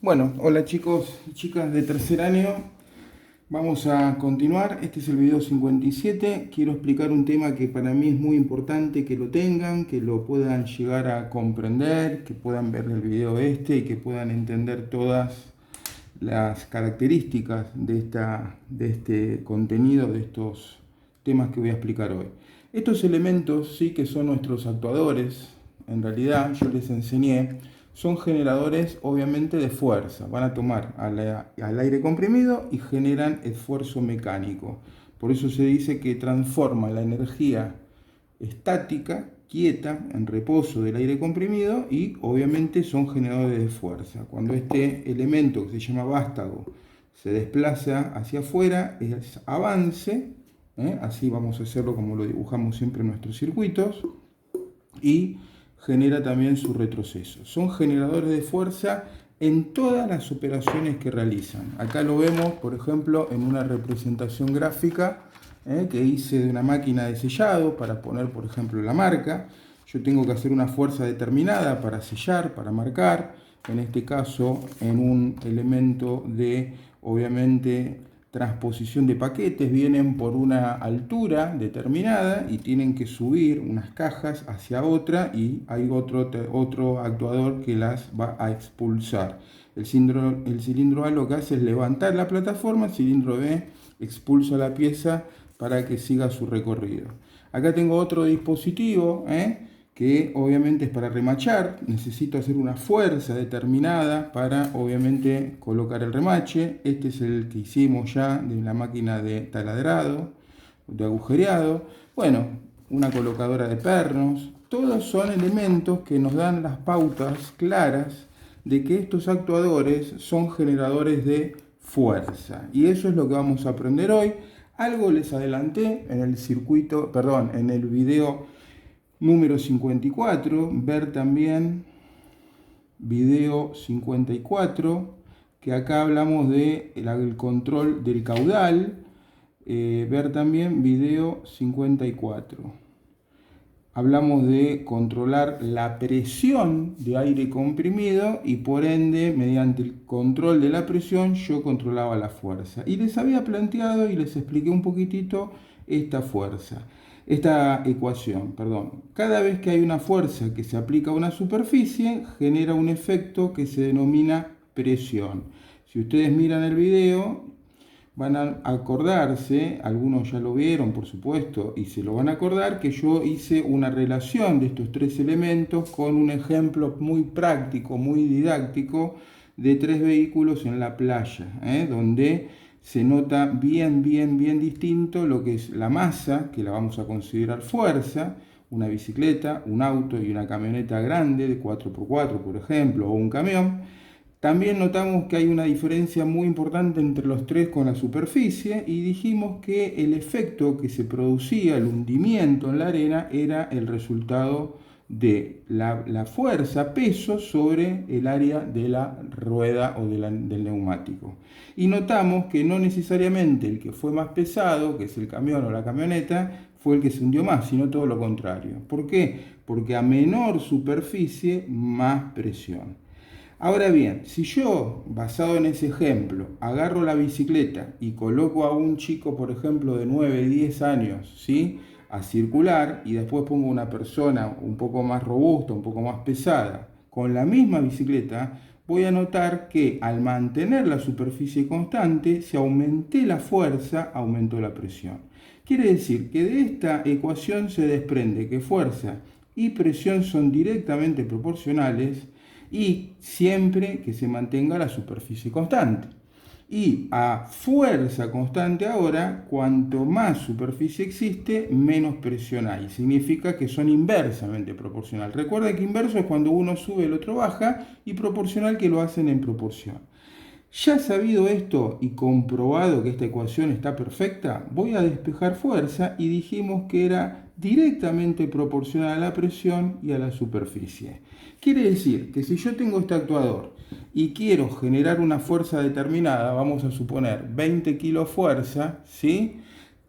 Bueno, hola chicos y chicas de tercer año. Vamos a continuar. Este es el video 57. Quiero explicar un tema que para mí es muy importante que lo tengan, que lo puedan llegar a comprender, que puedan ver el video y que puedan entender todas las características de este contenido, de estos temas que voy a explicar hoy. Estos elementos sí que son nuestros actuadores. En realidad yo les enseñé, son generadores obviamente de fuerza. Van a tomar al aire comprimido y generan esfuerzo mecánico. Por eso se dice que transforma la energía estática, quieta, en reposo del aire comprimido, y obviamente son generadores de fuerza. Cuando este elemento que se llama vástago se desplaza hacia afuera, es avance, así vamos a hacerlo como lo dibujamos siempre en nuestros circuitos, y genera también su retroceso. Son generadores de fuerza en todas las operaciones que realizan. Acá lo vemos, por ejemplo, en una representación gráfica que hice de una máquina de sellado para poner, por ejemplo, la marca. Yo tengo que hacer una fuerza determinada para sellar, para marcar. En este caso, en un elemento de, obviamente, transposición de paquetes, vienen por una altura determinada y tienen que subir unas cajas hacia otra, y hay otro actuador que las va a expulsar. El cilindro A lo que hace es levantar la plataforma, el cilindro B expulsa la pieza para que siga su recorrido. Acá tengo otro dispositivo, que obviamente es para remachar. Necesito hacer una fuerza determinada para obviamente colocar el remache. Este es el que hicimos ya de la máquina de taladrado, de agujereado. Bueno, una colocadora de pernos. Todos son elementos que nos dan las pautas claras de que estos actuadores son generadores de fuerza. Y eso es lo que vamos a aprender hoy. Algo les adelanté en el circuito, perdón, en el video número 54, ver también video 54, que acá hablamos del control del caudal, ver también video 54. Hablamos de controlar la presión de aire comprimido y por ende, mediante el control de la presión, yo controlaba la fuerza. Y les había planteado y les expliqué un poquitito esta ecuación, perdón. Cada vez que hay una fuerza que se aplica a una superficie, genera un efecto que se denomina presión. Si ustedes miran el video, van a acordarse, algunos ya lo vieron por supuesto, y se lo van a acordar, que yo hice una relación de estos tres elementos con un ejemplo muy práctico, muy didáctico, de tres vehículos en la playa, donde se nota bien distinto lo que es la masa, que la vamos a considerar fuerza, una bicicleta, un auto y una camioneta grande de 4x4, por ejemplo, o un camión. También notamos que hay una diferencia muy importante entre los tres con la superficie, y dijimos que el efecto que se producía, el hundimiento en la arena, era el resultado de la fuerza, peso, sobre el área de la rueda o del neumático. Y notamos que no necesariamente el que fue más pesado, que es el camión o la camioneta, fue el que se hundió más, sino todo lo contrario. ¿Por qué? Porque a menor superficie, más presión. Ahora bien, si yo, basado en ese ejemplo, agarro la bicicleta y coloco a un chico, por ejemplo, de 9, 10 años, ¿sí?, a circular, y después pongo una persona un poco más robusta, un poco más pesada, con la misma bicicleta, voy a notar que al mantener la superficie constante, si aumenté la fuerza, aumentó la presión. Quiere decir que de esta ecuación se desprende que fuerza y presión son directamente proporcionales, y siempre que se mantenga la superficie constante. Y a fuerza constante ahora, cuanto más superficie existe, menos presión hay. Significa que son inversamente proporcional. Recuerda que inverso es cuando uno sube, el otro baja, y proporcional que lo hacen en proporción. Ya sabido esto y comprobado que esta ecuación está perfecta, voy a despejar fuerza, y dijimos que era directamente proporcional a la presión y a la superficie. Quiere decir que si yo tengo este actuador y quiero generar una fuerza determinada, vamos a suponer 20 kilos fuerza, ¿sí?,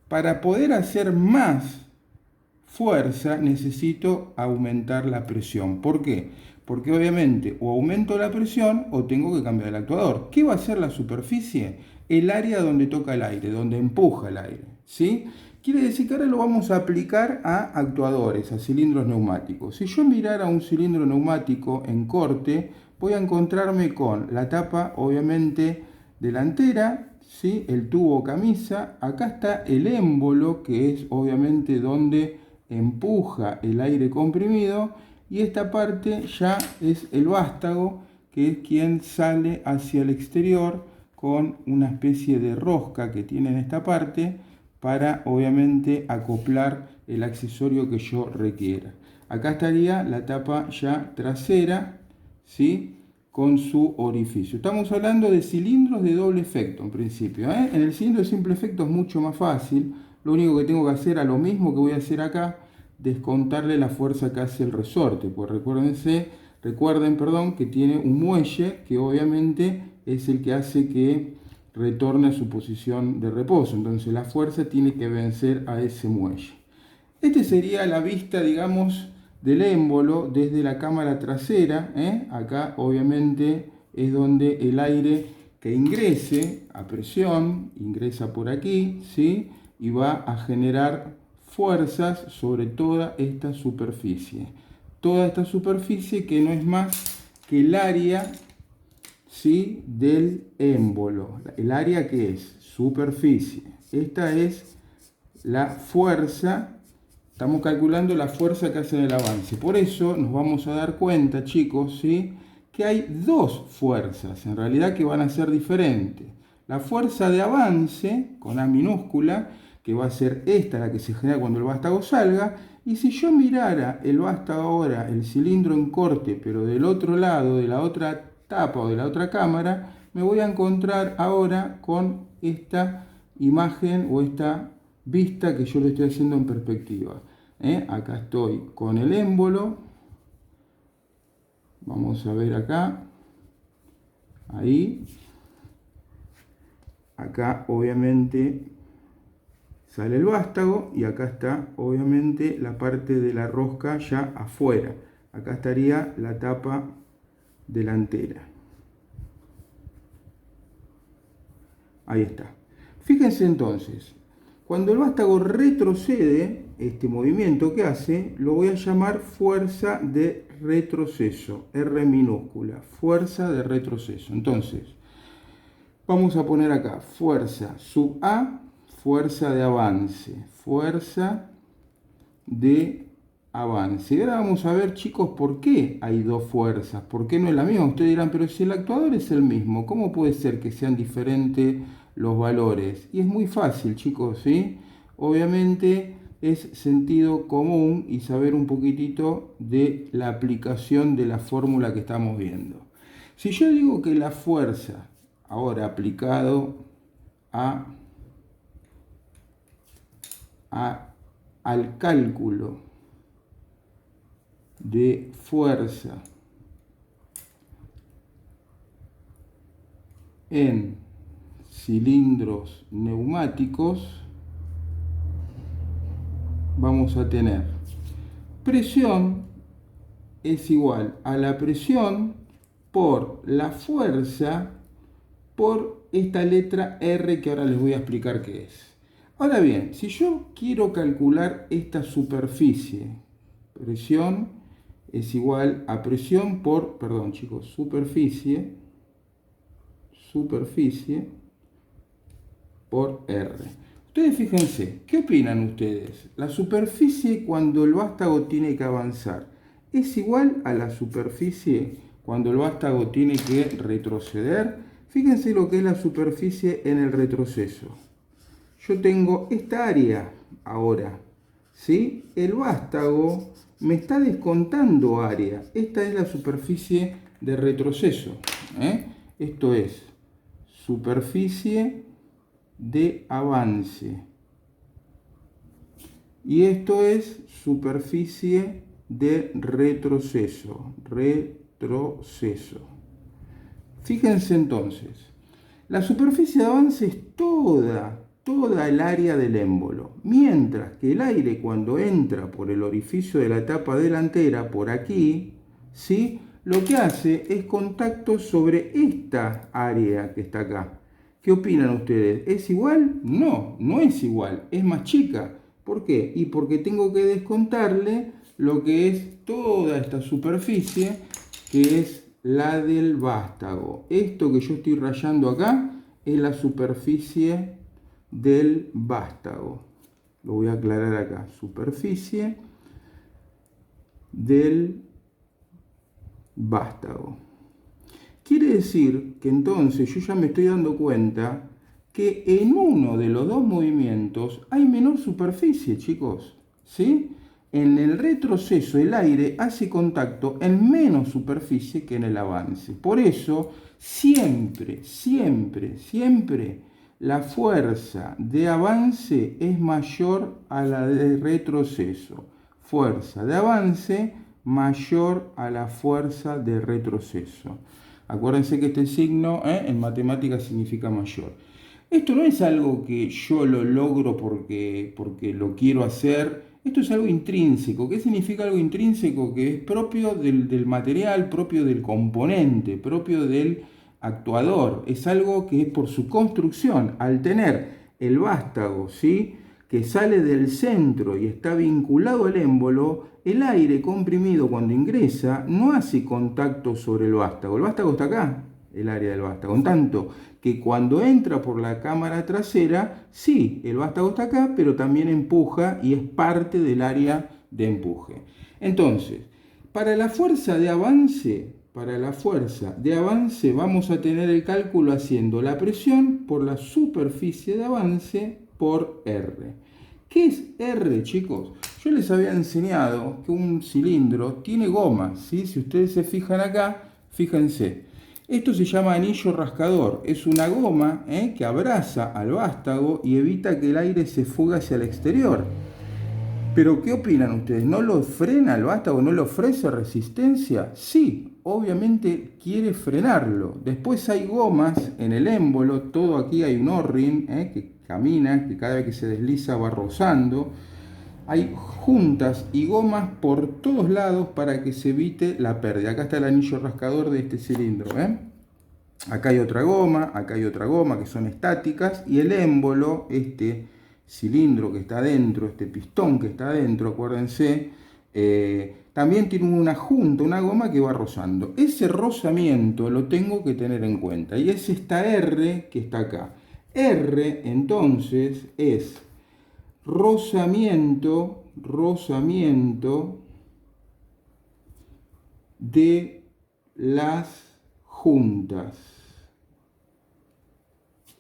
para poder hacer más fuerza necesito aumentar la presión. ¿Por qué? porque obviamente o aumento la presión o tengo que cambiar el actuador. ¿Qué va a hacer la superficie? El área donde toca el aire, donde empuja el aire, ¿sí? Quiere decir que ahora lo vamos a aplicar a actuadores, a cilindros neumáticos. Si yo mirara un cilindro neumático en corte, voy a encontrarme con la tapa, obviamente, delantera, ¿sí? El tubo camisa. Acá está el émbolo, que es obviamente donde empuja el aire comprimido. Y esta parte ya es el vástago, que es quien sale hacia el exterior con una especie de rosca que tiene en esta parte para obviamente acoplar el accesorio que yo requiera. Acá estaría la tapa ya trasera, ¿sí? Con su orificio. Estamos hablando de cilindros de doble efecto en principio, ¿eh? En el cilindro de simple efecto es mucho más fácil. Lo único que tengo que hacer, a lo mismo que voy a hacer acá, descontarle la fuerza que hace el resorte. Pues recuerden, que tiene un muelle que obviamente es el que hace que retorne a su posición de reposo. Entonces la fuerza tiene que vencer a ese muelle. Este sería la vista, digamos, del émbolo desde la cámara trasera, ¿eh? Acá obviamente es donde el aire que ingrese a presión, ingresa por aquí, ¿sí? Y va a generar fuerzas sobre toda esta superficie. Toda esta superficie que no es más que el área, ¿sí? Del émbolo. El área que es superficie. Esta es la fuerza. Estamos calculando la fuerza que hace en el avance. Por eso nos vamos a dar cuenta, chicos, ¿sí? Que hay dos fuerzas, en realidad, que van a ser diferentes. La fuerza de avance, con A minúscula, que va a ser esta, la que se genera cuando el vástago salga. Y si yo mirara el vástago ahora, el cilindro en corte, pero del otro lado, de la otra tapa o de la otra cámara, me voy a encontrar ahora con esta imagen o esta vista que yo le estoy haciendo en perspectiva. Acá estoy con el émbolo. Vamos a ver acá. Ahí. Acá obviamente sale el vástago y acá está obviamente la parte de la rosca ya afuera. Acá estaría la tapa delantera. Ahí está. Fíjense entonces, cuando el vástago retrocede, este movimiento que hace, lo voy a llamar fuerza de retroceso, R minúscula, fuerza de retroceso. Entonces, vamos a poner acá, fuerza sub A, fuerza de avance, fuerza de avance. Y ahora vamos a ver, chicos, por qué hay dos fuerzas, por qué no es la misma. Ustedes dirán, pero si el actuador es el mismo, ¿cómo puede ser que sean diferentes los valores? Y es muy fácil, chicos, ¿sí? Obviamente es sentido común y saber un poquitito de la aplicación de la fórmula que estamos viendo. Si yo digo que la fuerza, ahora aplicado al cálculo de fuerza en cilindros neumáticos, vamos a tener presión es igual a la presión por la fuerza por esta letra R que ahora les voy a explicar qué es. Ahora bien, si yo quiero calcular esta superficie, presión es igual a presión por, perdón chicos, superficie por R. Ustedes fíjense, ¿qué opinan ustedes? La superficie cuando el vástago tiene que avanzar, ¿es igual a la superficie cuando el vástago tiene que retroceder? Fíjense lo que es la superficie en el retroceso. Yo tengo esta área ahora, ¿sí? El vástago me está descontando área. Esta es la superficie de retroceso. Esto es superficie de avance. Y esto es superficie de retroceso. Fíjense entonces, la superficie de avance es toda el área del émbolo, mientras que el aire cuando entra por el orificio de la tapa delantera, por aquí, ¿sí? lo que hace es contacto sobre esta área que está acá. ¿Qué opinan ustedes? ¿Es igual? No, no es igual, es más chica. ¿Por qué? Y porque tengo que descontarle lo que es toda esta superficie, que es la del vástago. Esto que yo estoy rayando acá es la superficie del vástago. Lo voy a aclarar acá. Superficie del vástago. Quiere decir que entonces yo ya me estoy dando cuenta que en uno de los dos movimientos hay menor superficie, chicos. ¿Sí? En el retroceso el aire hace contacto en menos superficie que en el avance. Por eso, siempre, siempre, siempre la fuerza de avance es mayor a la de retroceso. Fuerza de avance mayor a la fuerza de retroceso. Acuérdense que este signo en matemáticas significa mayor. Esto no es algo que yo lo logro porque lo quiero hacer. Esto es algo intrínseco. ¿Qué significa algo intrínseco? Que es propio del material, propio del componente, propio del actuador. Es algo que es por su construcción. Al tener el vástago, ¿sí?, que sale del centro y está vinculado al émbolo, el aire comprimido cuando ingresa no hace contacto sobre el vástago. El vástago está acá, el área del vástago. En tanto que cuando entra por la cámara trasera, sí, el vástago está acá, pero también empuja y es parte del área de empuje. Entonces, para la fuerza de avance, vamos a tener el cálculo haciendo la presión por la superficie de avance por R. ¿Qué es R, chicos? Yo les había enseñado que un cilindro tiene gomas, ¿sí? Si ustedes se fijan acá, fíjense. Esto se llama anillo rascador. Es una goma que abraza al vástago y evita que el aire se fugue hacia el exterior. Pero, ¿qué opinan ustedes? ¿No lo frena el vástago? ¿No le ofrece resistencia? Sí, obviamente quiere frenarlo. Después hay gomas en el émbolo, todo aquí hay un O-ring que camina, que cada vez que se desliza va rozando. Hay juntas y gomas por todos lados para que se evite la pérdida. Acá está el anillo rascador de este cilindro. Acá hay otra goma que son estáticas, y el émbolo, este cilindro que está adentro, este pistón que está adentro, acuérdense, también tiene una junta, una goma que va rozando. Ese rozamiento lo tengo que tener en cuenta, y es esta R que está acá. R entonces es rozamiento de las juntas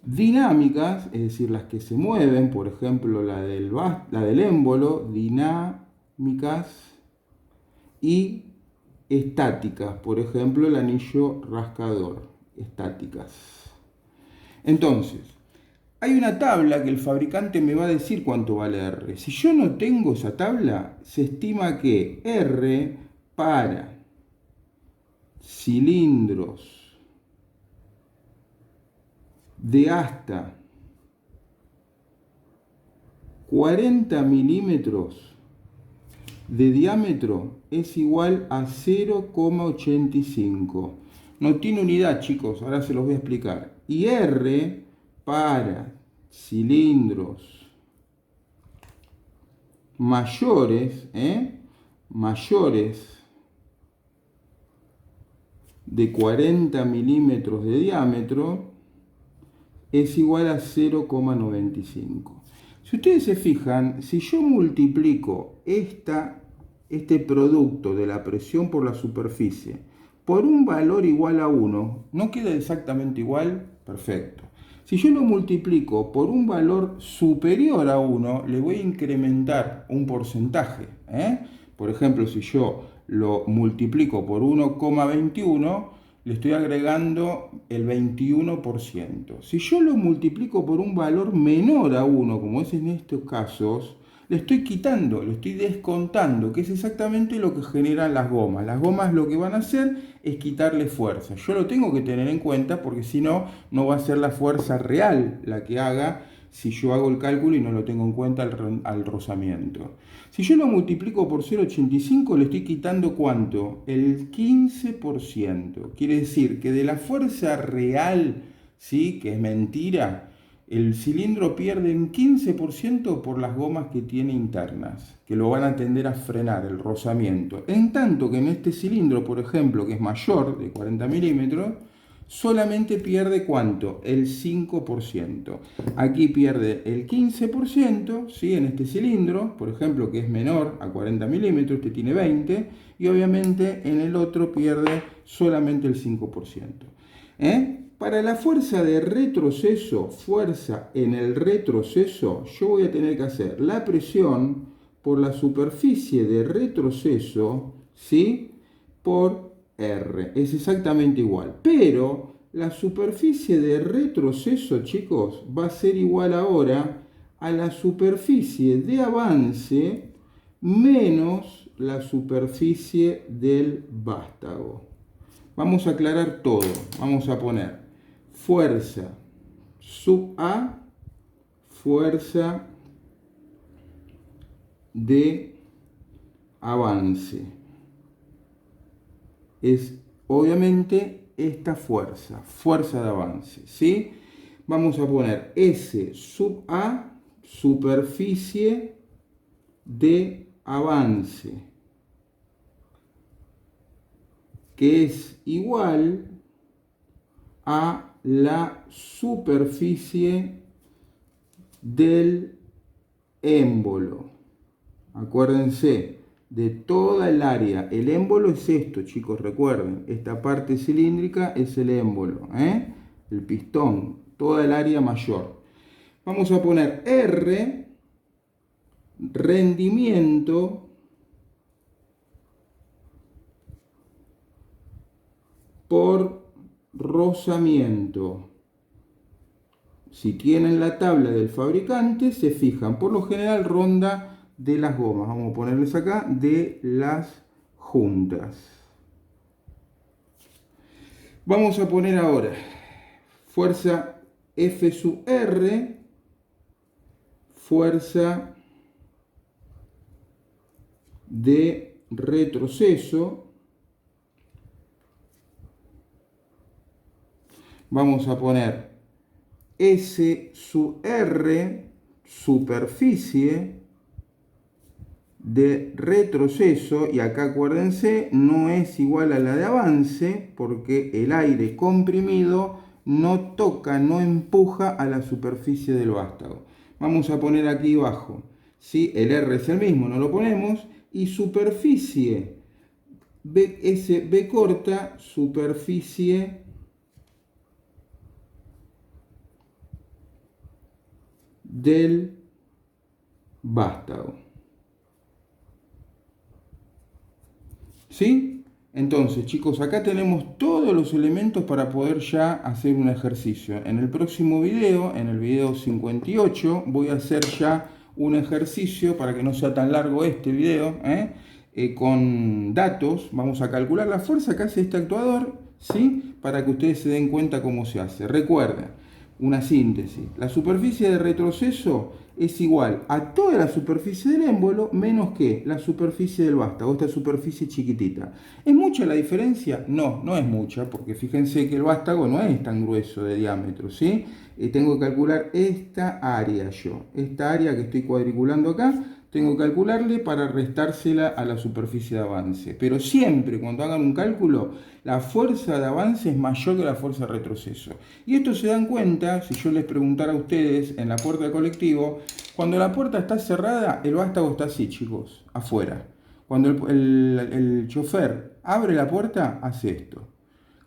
dinámicas, es decir, las que se mueven, por ejemplo la del émbolo, dinámicas, y estáticas, por ejemplo el anillo rascador, estáticas. Entonces, hay una tabla que el fabricante me va a decir cuánto vale R. Si yo no tengo esa tabla, se estima que R para cilindros de hasta 40 milímetros de diámetro es igual a 0,85. No tiene unidad, chicos, ahora se los voy a explicar. Y R para cilindros mayores, mayores de 40 milímetros de diámetro es igual a 0,95. Si ustedes se fijan, si yo multiplico este producto de la presión por la superficie por un valor igual a 1, ¿no queda exactamente igual? Perfecto. Si yo lo multiplico por un valor superior a 1, le voy a incrementar un porcentaje. Por ejemplo, si yo lo multiplico por 1,21, le estoy agregando el 21%. Si yo lo multiplico por un valor menor a 1, como es en estos casos, le estoy quitando, le estoy descontando, que es exactamente lo que generan las gomas. Las gomas lo que van a hacer es quitarle fuerza. Yo lo tengo que tener en cuenta porque si no, no va a ser la fuerza real la que haga si yo hago el cálculo y no lo tengo en cuenta al rozamiento. Si yo lo multiplico por 0,85 le estoy quitando ¿cuánto? El 15%. Quiere decir que de la fuerza real, ¿sí?, que es mentira, el cilindro pierde un 15% por las gomas que tiene internas, que lo van a tender a frenar el rozamiento. En tanto que en este cilindro, por ejemplo, que es mayor, de 40 milímetros, solamente pierde ¿cuánto? El 5%. Aquí pierde el 15%, ¿sí?, en este cilindro, por ejemplo, que es menor a 40 milímetros, este tiene 20, y obviamente en el otro pierde solamente el 5%. Para la fuerza de retroceso, fuerza en el retroceso, yo voy a tener que hacer la presión por la superficie de retroceso, ¿sí?, por R. Es exactamente igual. Pero la superficie de retroceso, chicos, va a ser igual ahora a la superficie de avance menos la superficie del vástago. Vamos a aclarar todo. Vamos a poner fuerza sub A, fuerza de avance. Es obviamente esta fuerza, fuerza de avance, ¿sí? Vamos a poner S sub A, superficie de avance, que es igual a la superficie del émbolo. Acuérdense, de toda el área, el émbolo es esto, chicos, recuerden, esta parte cilíndrica es el émbolo, el pistón, toda el área mayor. Vamos a poner R, rendimiento por rozamiento. Si tienen la tabla del fabricante, se fijan, por lo general ronda de las gomas, vamos a ponerles acá, de las juntas. Vamos a poner ahora fuerza F sub R, fuerza de retroceso. Vamos a poner S sub R, superficie de retroceso, y acá acuérdense, no es igual a la de avance, porque el aire comprimido no toca, no empuja a la superficie del vástago. Vamos a poner aquí abajo, ¿sí?, el R es el mismo, no lo ponemos, y superficie, B corta, superficie del vástago. ¿Sí? Entonces, chicos, acá tenemos todos los elementos para poder ya hacer un ejercicio. En el próximo video, en el video 58, voy a hacer ya un ejercicio para que no sea tan largo este video, con datos. Vamos a calcular la fuerza que hace este actuador, ¿sí?, para que ustedes se den cuenta cómo se hace. Recuerden, una síntesis. La superficie de retroceso es igual a toda la superficie del émbolo menos que la superficie del vástago, esta superficie chiquitita. ¿Es mucha la diferencia? No, no es mucha, porque fíjense que el vástago no es tan grueso de diámetro, ¿sí? Tengo que calcular esta área esta área que estoy cuadriculando acá, tengo que calcularle para restársela a la superficie de avance. Pero siempre cuando hagan un cálculo, la fuerza de avance es mayor que la fuerza de retroceso. Y esto se dan cuenta, si yo les preguntara a ustedes en la puerta del colectivo, cuando la puerta está cerrada, el vástago está así, chicos, afuera. Cuando el chofer abre la puerta, hace esto.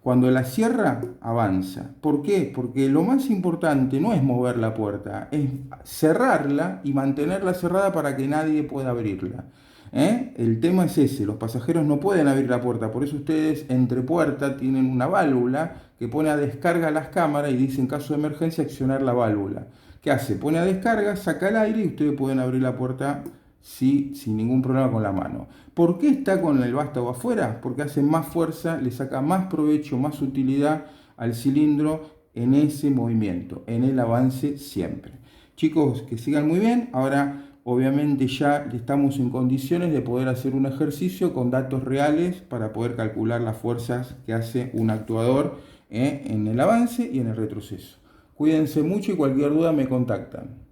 Cuando la cierra, avanza. ¿Por qué? Porque lo más importante no es mover la puerta, es cerrarla y mantenerla cerrada para que nadie pueda abrirla. El tema es ese, los pasajeros no pueden abrir la puerta, por eso ustedes entre puertas tienen una válvula que pone a descarga las cámaras y dice en caso de emergencia accionar la válvula. ¿Qué hace? Pone a descarga, saca el aire y ustedes pueden abrir la puerta sin ningún problema con la mano. ¿Por qué está con el vástago afuera? Porque hace más fuerza, le saca más provecho, más utilidad al cilindro en ese movimiento, en el avance siempre. Chicos, que sigan muy bien. Ahora, obviamente, ya estamos en condiciones de poder hacer un ejercicio con datos reales para poder calcular las fuerzas que hace un actuador en el avance y en el retroceso. Cuídense mucho y cualquier duda me contactan.